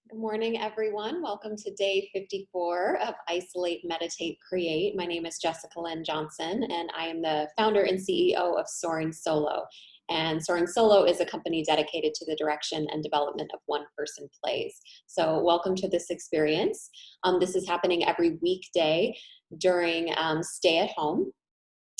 Good morning, everyone. Welcome to day 54 of Isolate, Meditate, Create. My name is Jessica Lynn Johnson, and I am the founder and CEO of Soaring Solo. And Soaring Solo is a company dedicated to the direction and development of one-person plays. So welcome to this experience. This is happening every weekday during stay at home.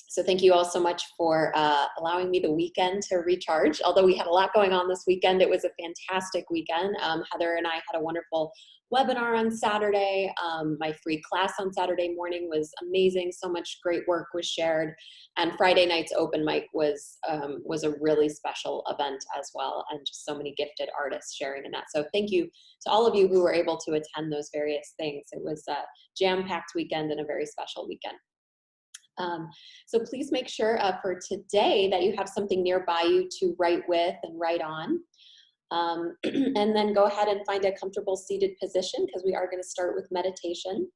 So thank you all so much for allowing me the weekend to recharge. Although we had a lot going on this weekend, it was a fantastic weekend. Heather and I had a wonderful webinar on Saturday. My free class on Saturday morning was amazing. So much great work was shared. And Friday night's open mic was a really special event as well, and just so many gifted artists sharing in that. So thank you to all of you who were able to attend those various things. It was a jam-packed weekend and a very special weekend. So please make sure for today that you have something nearby you to write with and write on. And then go ahead and find a comfortable seated position because we are going to start with meditation.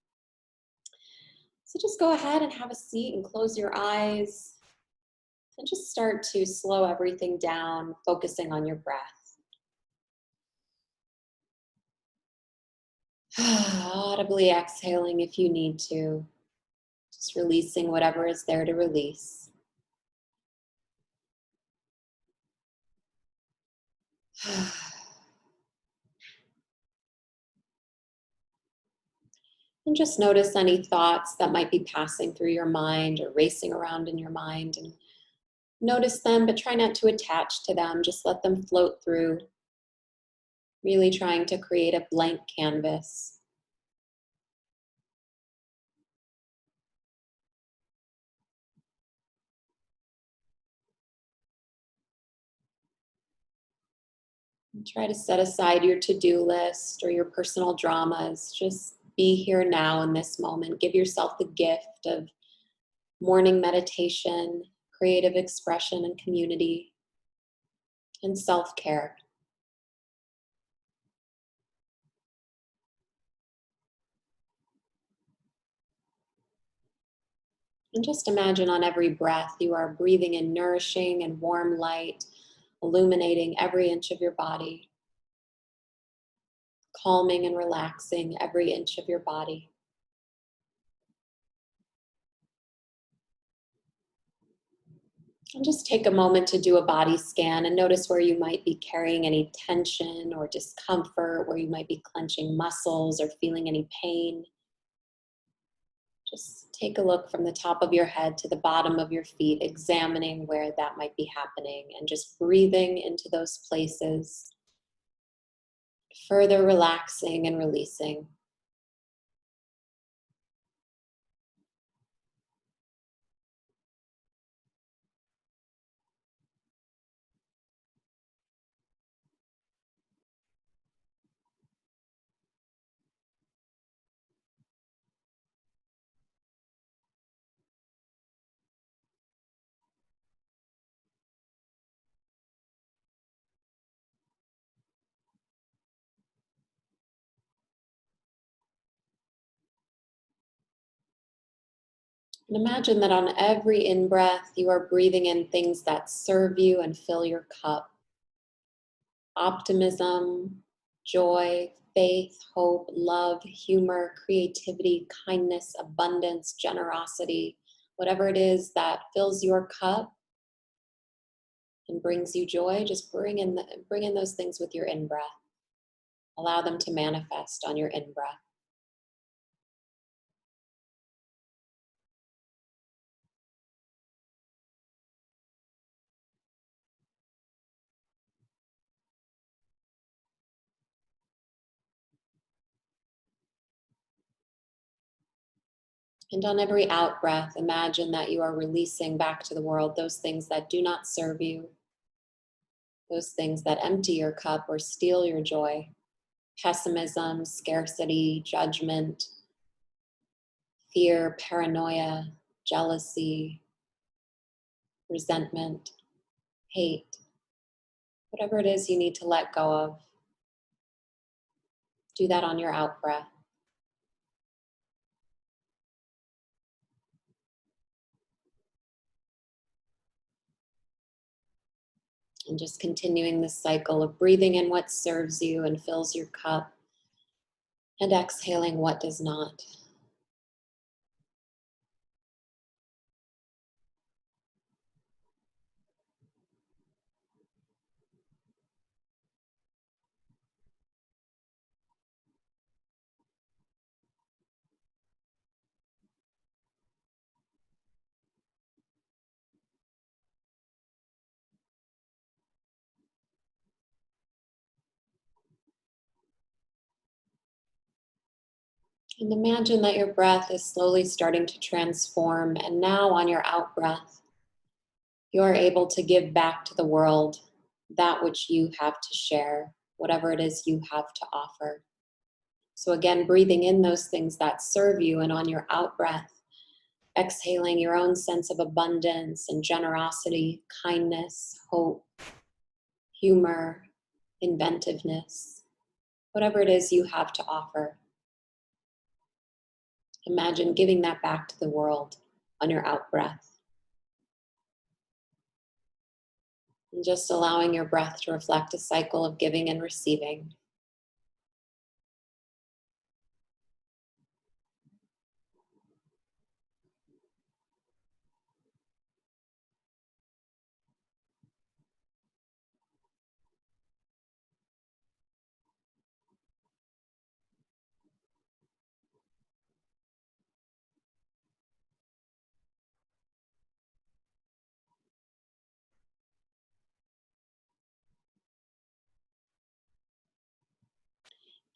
So just go ahead and have a seat and close your eyes and just start to slow everything down, focusing on your breath. Audibly exhaling if you need to. Just releasing whatever is there to release. And just notice any thoughts that might be passing through your mind or racing around in your mind. And notice them, but try not to attach to them. Just let them float through, really trying to create a blank canvas. And try to set aside your to-do list or your personal dramas. Just be here now in this moment. Give yourself the gift of morning meditation, creative expression and community, and self-care. And just imagine on every breath you are breathing in nourishing and warm light, illuminating every inch of your body, calming and relaxing every inch of your body. And just take a moment to do a body scan and notice where you might be carrying any tension or discomfort, where you might be clenching muscles or feeling any pain. Just take a look from the top of your head to the bottom of your feet, examining where that might be happening and just breathing into those places, further relaxing and releasing. And imagine that on every in-breath, you are breathing in things that serve you and fill your cup. Optimism, joy, faith, hope, love, humor, creativity, kindness, abundance, generosity, whatever it is that fills your cup and brings you joy, just bring in those things with your in-breath. Allow them to manifest on your in-breath. And on every out breath, imagine that you are releasing back to the world those things that do not serve you, those things that empty your cup or steal your joy. Pessimism, scarcity, judgment, fear, paranoia, jealousy, resentment, hate, whatever it is you need to let go of. Do that on your out breath. And just continuing this cycle of breathing in what serves you and fills your cup, And exhaling what does not. And imagine that your breath is slowly starting to transform. And now, on your out breath, you are able to give back to the world that which you have to share, whatever it is you have to offer. So, again, breathing in those things that serve you, and on your out breath, exhaling your own sense of abundance and generosity, kindness, hope, humor, inventiveness, whatever it is you have to offer. Imagine giving that back to the world on your out breath. And just allowing your breath to reflect a cycle of giving and receiving.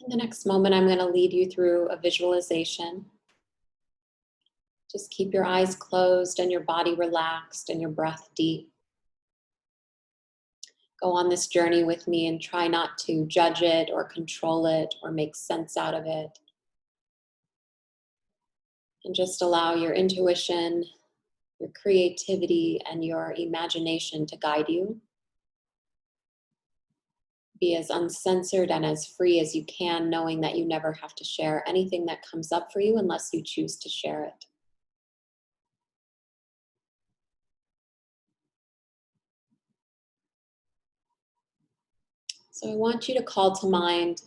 In the next moment, I'm going to lead you through a visualization. Just keep your eyes closed and your body relaxed and your breath deep. Go on this journey with me and try not to judge it or control it or make sense out of it. And just allow your intuition, your creativity, and your imagination to guide you. Be as uncensored and as free as you can, knowing that you never have to share anything that comes up for you unless you choose to share it. So I want you to call to mind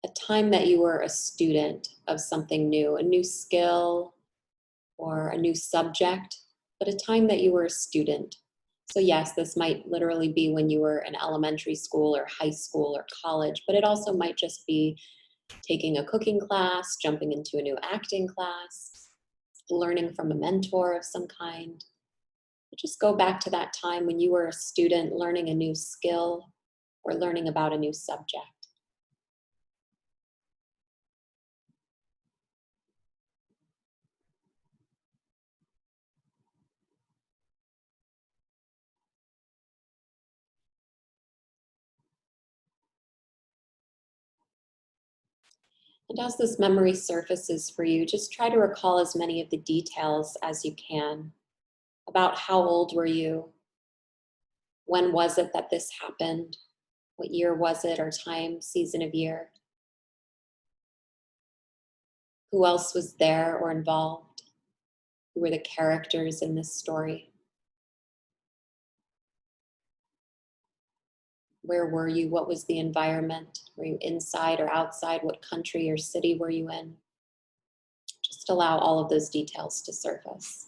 a time that you were a student of something new, a new skill or a new subject, but a time that you were a student. So yes, this might literally be when you were in elementary school or high school or college, but it also might just be taking a cooking class, jumping into a new acting class, learning from a mentor of some kind. Just go back to that time when you were a student learning a new skill or learning about a new subject. And as this memory surfaces for you, just try to recall as many of the details as you can. About how old were you? When was it that this happened? What year was it, or time, season of year? Who else was there or involved? Who were the characters in this story? Where were you? What was the environment? Were you inside or outside? What country or city were you in? Just allow all of those details to surface.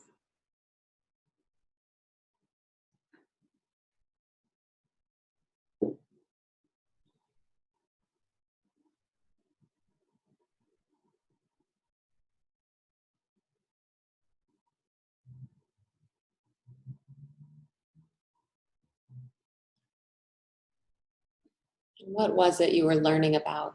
And what was it you were learning about?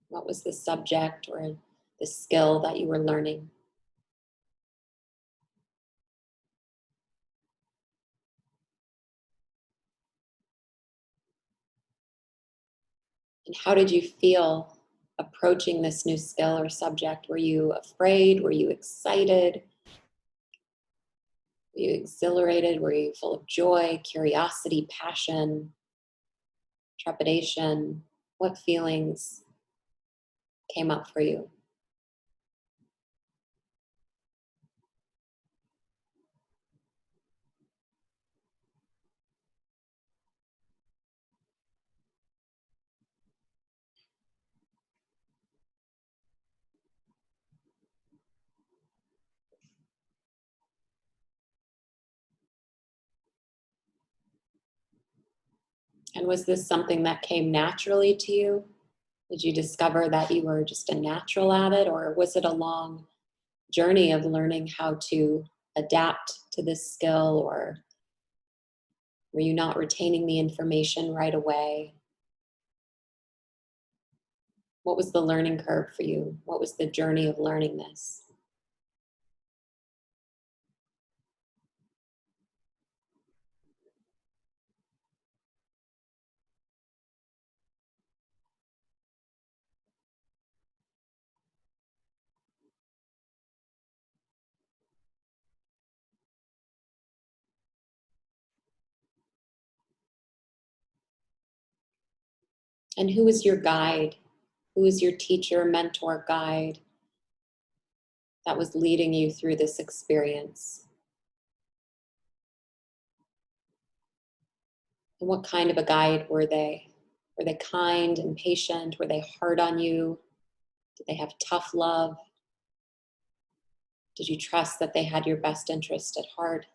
What was the subject or the skill that you were learning? And how did you feel approaching this new skill or subject? Were you afraid? Were you excited? Were you exhilarated? Were you full of joy, curiosity, passion, trepidation? What feelings came up for you? And was this something that came naturally to you? Did you discover that you were just a natural at it, or was it a long journey of learning how to adapt to this skill, or were you not retaining the information right away? What was the learning curve for you? What was the journey of learning this? And who was your guide? Who was your teacher, mentor, guide that was leading you through this experience? And what kind of a guide were they? Were they kind and patient? Were they hard on you? Did they have tough love? Did you trust that they had your best interest at heart?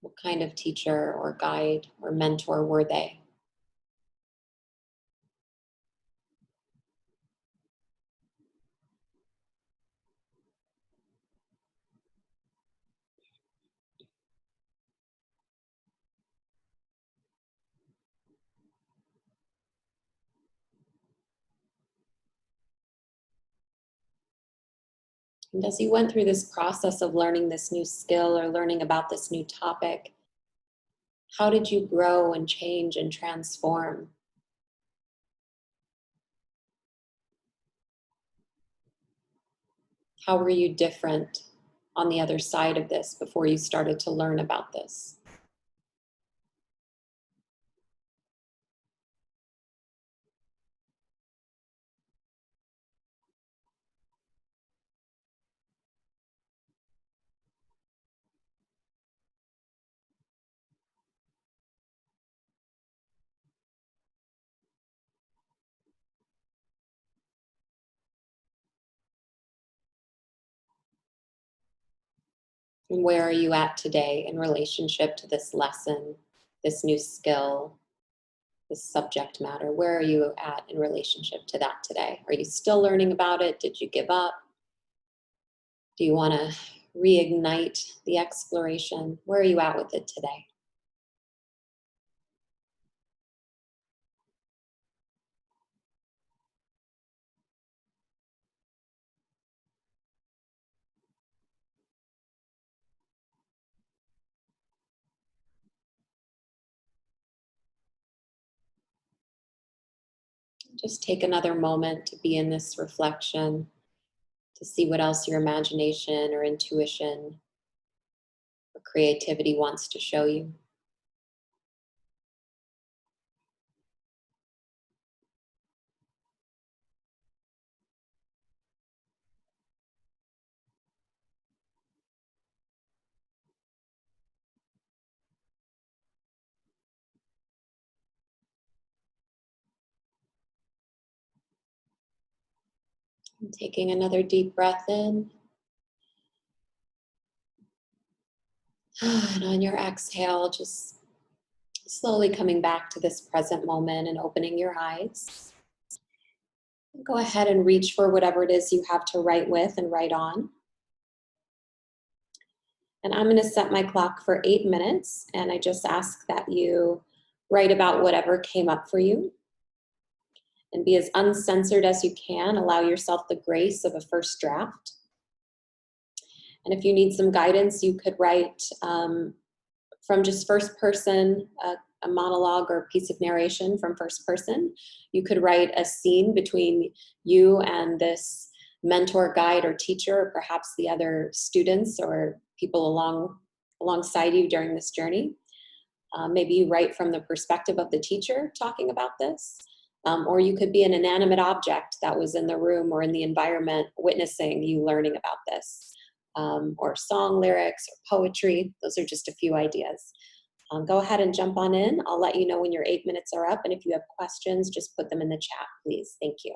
What kind of teacher or guide or mentor were they? And as you went through this process of learning this new skill or learning about this new topic, how did you grow and change and transform? How were you different on the other side of this before you started to learn about this? And where are you at today in relationship to this lesson, this new skill, this subject matter? Where are you at in relationship to that today? Are you still learning about it? Did you give up? Do you want to reignite the exploration? Where are you at with it today? Just take another moment to be in this reflection, to see what else your imagination or intuition or creativity wants to show you. And taking another deep breath in. And on your exhale, just slowly coming back to this present moment and opening your eyes. Go ahead and reach for whatever it is you have to write with and write on. And I'm going to set my clock for 8 minutes. And I just ask that you write about whatever came up for you and be as uncensored as you can. Allow yourself the grace of a first draft. And if you need some guidance, you could write from just first person, a monologue or a piece of narration from first person. You could write a scene between you and this mentor, guide, or teacher, or perhaps the other students or people alongside you during this journey. Maybe you write from the perspective of the teacher talking about this. Or you could be an inanimate object that was in the room or in the environment witnessing you learning about this. Or song lyrics or poetry. Those are just a few ideas. Go ahead and jump on in. I'll let you know when your 8 minutes are up. And if you have questions, just put them in the chat, please. Thank you.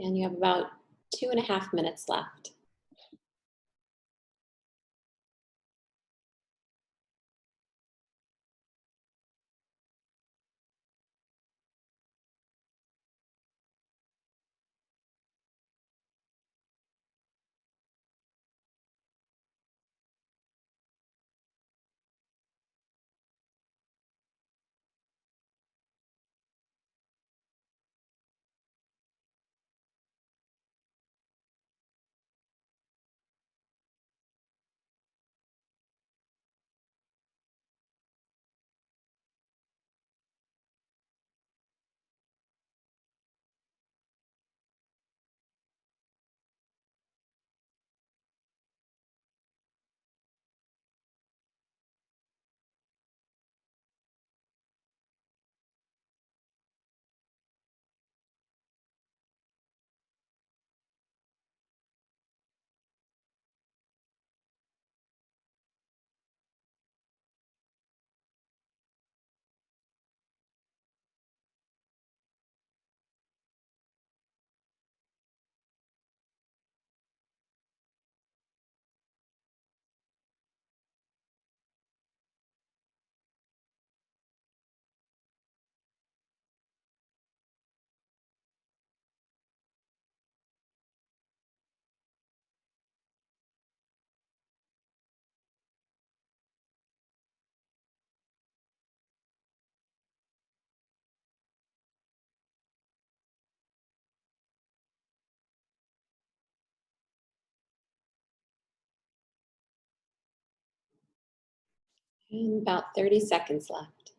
And you have about 2.5 minutes left. And about 30 seconds left.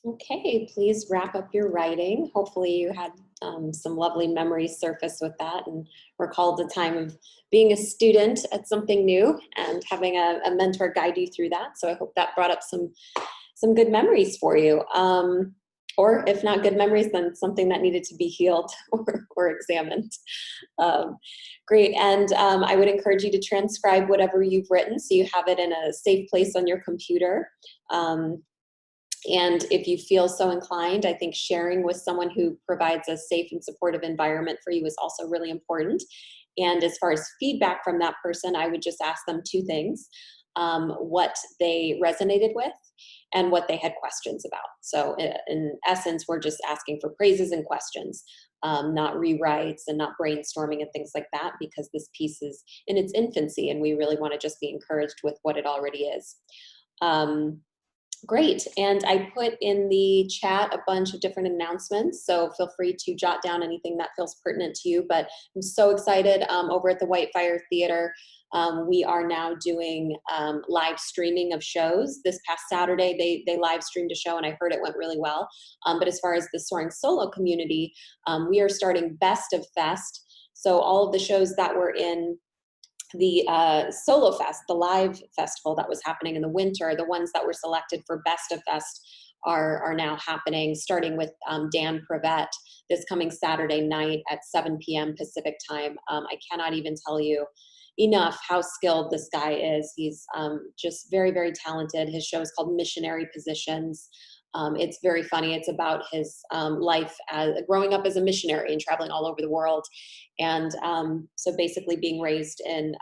Okay, please wrap up your writing. Hopefully you had some lovely memories surface with that and recalled the time of being a student at something new and having a mentor guide you through that. So I hope that brought up some good memories for you. Or if not good memories, then something that needed to be healed or examined. Um, Great, and I would encourage you to transcribe whatever you've written so you have it in a safe place on your computer. And if you feel so inclined, I think sharing with someone who provides a safe and supportive environment for you is also really important. And as far as feedback from that person, I would just ask them two things: what they resonated with and what they had questions about. So in essence, we're just asking for praises and questions, not rewrites and not brainstorming and things like that, because this piece is in its infancy and we really want to just be encouraged with what it already is. Great, and I put in the chat a bunch of different announcements, so feel free to jot down anything that feels pertinent to you, but I'm so excited. Over at the Whitefire Theater, we are now doing live streaming of shows. This past Saturday, they live streamed a show, and I heard it went really well. But as far as the Soaring Solo community, we are starting Best of Fest, so all of the shows that were in the Solo Fest, the live festival that was happening in the winter, the ones that were selected for Best of Fest are now happening, starting with Dan Prevett this coming Saturday night at 7 p.m. Pacific time. I cannot even tell you enough how skilled this guy is. He's just very, very talented. His show is called Missionary Positions. It's very funny. It's about his life as growing up as a missionary and traveling all over the world. And so basically being raised in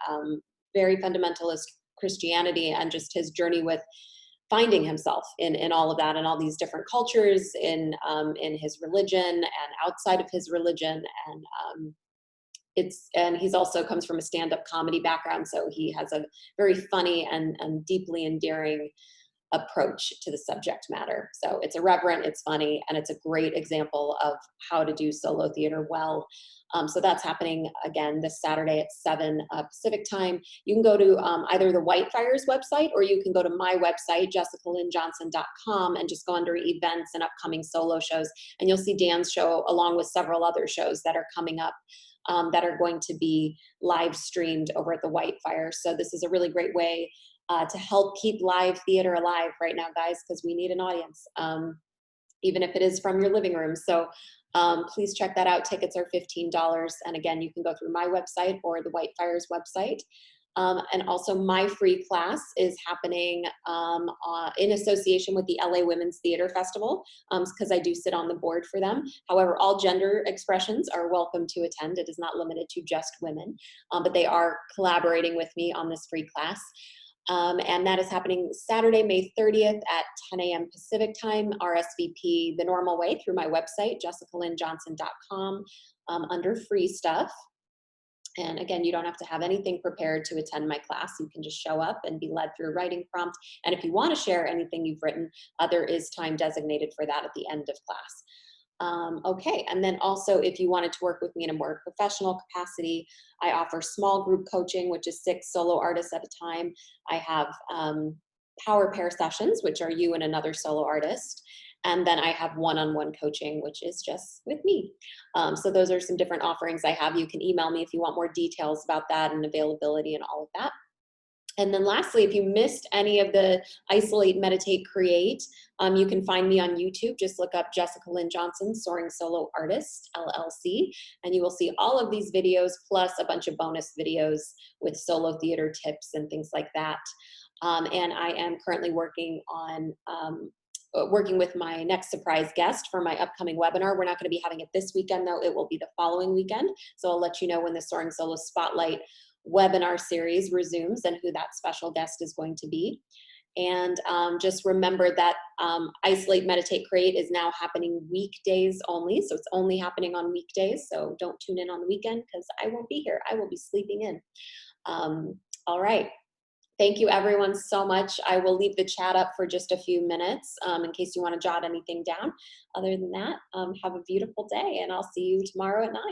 very fundamentalist Christianity and just his journey with finding himself in all of that and all these different cultures in his religion and outside of his religion. And and he's also comes from a stand-up comedy background, so he has a very funny and deeply endearing approach to the subject matter. So it's irreverent, it's funny, and it's a great example of how to do solo theater well. So that's happening again this Saturday at 7 Pacific time. You can go to either the Whitefires website, or you can go to my website, jessicalynjohnson.com, and just go under events and upcoming solo shows. And you'll see Dan's show along with several other shows that are coming up that are going to be live streamed over at the Whitefires. So this is a really great way to help keep live theater alive right now, guys, because we need an audience, even if it is from your living room. So please check that out. Tickets are $15. And again, you can go through my website or the Whitefires website. And also my free class is happening in association with the LA Women's Theater Festival, because I do sit on the board for them. However, all gender expressions are welcome to attend. It is not limited to just women, but they are collaborating with me on this free class. And that is happening Saturday, May 30th at 10 a.m. Pacific time. RSVP the normal way through my website, jessicalynjohnson.com, under free stuff. And again, you don't have to have anything prepared to attend my class. You can just show up and be led through a writing prompt. And if you want to share anything you've written, there is time designated for that at the end of class. Okay, and then also if you wanted to work with me in a more professional capacity, I offer small group coaching, which is 6 solo artists at a time. I have power pair sessions, which are you and another solo artist. And then I have one-on-one coaching, which is just with me. So those are some different offerings I have. You can email me if you want more details about that and availability and all of that. And then lastly, if you missed any of the Isolate, Meditate, Create, you can find me on YouTube. Just look up Jessica Lynn Johnson, Soaring Solo Artist, LLC, and you will see all of these videos, plus a bunch of bonus videos with solo theater tips and things like that. And I am currently working on working with my next surprise guest for my upcoming webinar. We're not going to be having it this weekend, though. It will be the following weekend. So I'll let you know when the Soaring Solo Spotlight webinar series resumes and who that special guest is going to be. And just remember that Isolate, Meditate, Create is now happening weekdays only. So it's only happening on weekdays. So don't tune in on the weekend because I won't be here. I will be sleeping in. All right. Thank you everyone so much. I will leave the chat up for just a few minutes in case you want to jot anything down. Other than that, have a beautiful day and I'll see you tomorrow at 9.